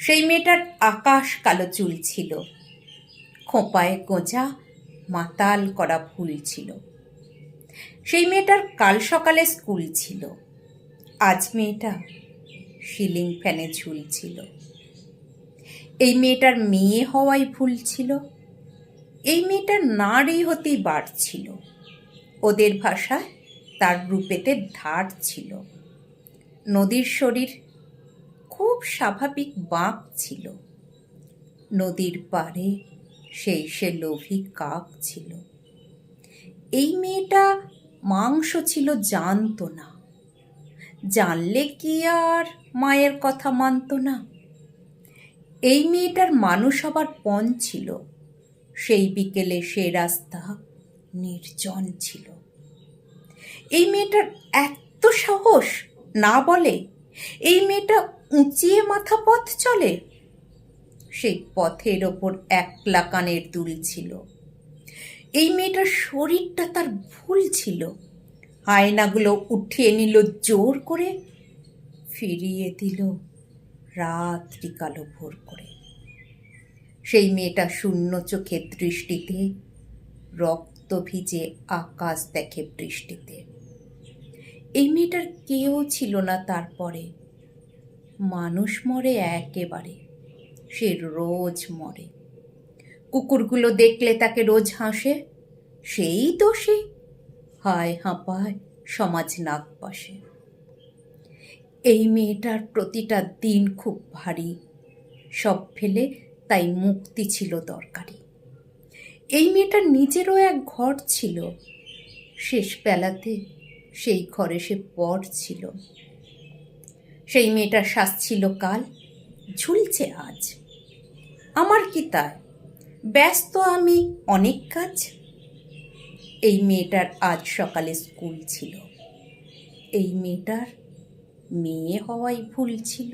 সেই মেয়েটার আকাশ কালো চুল ছিল, খোঁপায় গোঁজা মাতাল করা ফুল ছিল। সেই মেয়েটার কাল সকালে স্কুল ছিল, আজ মেয়েটা সিলিং ফ্যানে ঝুলছিল। এই মেয়েটার মেয়ে হওয়াই ভুল ছিল, এই মেয়েটার নারী হতেই বাড়ছিল। ওদের ভাষায় তার রূপেতে ধার ছিল। নদীর শরীর খুব স্বাভাবিক বাঁক ছিল, নদীর পাড়ে সে লোভী কাক ছিল। এই মেয়েটা মাংস ছিল, জানতো না, জানলে কি আর মায়ের কথা মানত না। এই মেয়েটার মানুষ হবার পণ ছিল, সেই বিকেলে সে রাস্তা নির্জন ছিল। এই মেয়েটার এত সাহস না বলে, এই মেয়েটা উঁচিয়ে মাথা পথ চলে। সেই পথের ওপর একলা কানের দুল ছিল। এই মেয়েটার শরীরটা তার ভুল ছিল, আয়নাগুলো উঠিয়ে নিল জোর করে, ফিরিয়ে দিল রাত্রি কালো ভোর করে। সেই মেয়েটা শূন্য চোখের দৃষ্টিতে রক্ত ভিজে আকাশ দেখে বৃষ্টিতে। এই মেয়েটার কেউ ছিল না তারপরে, মানুষ মরে একেবারে, সে রোজ মরে। কুকুরগুলো দেখলে তাকে রোজ হাসে, সেই দোষী, হায় হাঁপায় সমাজ নাক পাশে। এই মেয়েটার প্রতিটা দিন খুব ভারী, সব ফেলে তাই মুক্তি ছিল দরকারি। এই মেয়েটার নিজেরও এক ঘর ছিল, শেষ বেলাতে সেই ঘরে সে পর ছিল। সেই মেয়েটার শ্বাস ছিল কাল, ঝুলছে আজ। আমার কি তাই, ব্যস্ত আমি অনেক কাজ। এই মেয়েটার আজ সকালে স্কুল ছিল, এই মেয়েটার মেয়ে হওয়াই ভুল ছিল।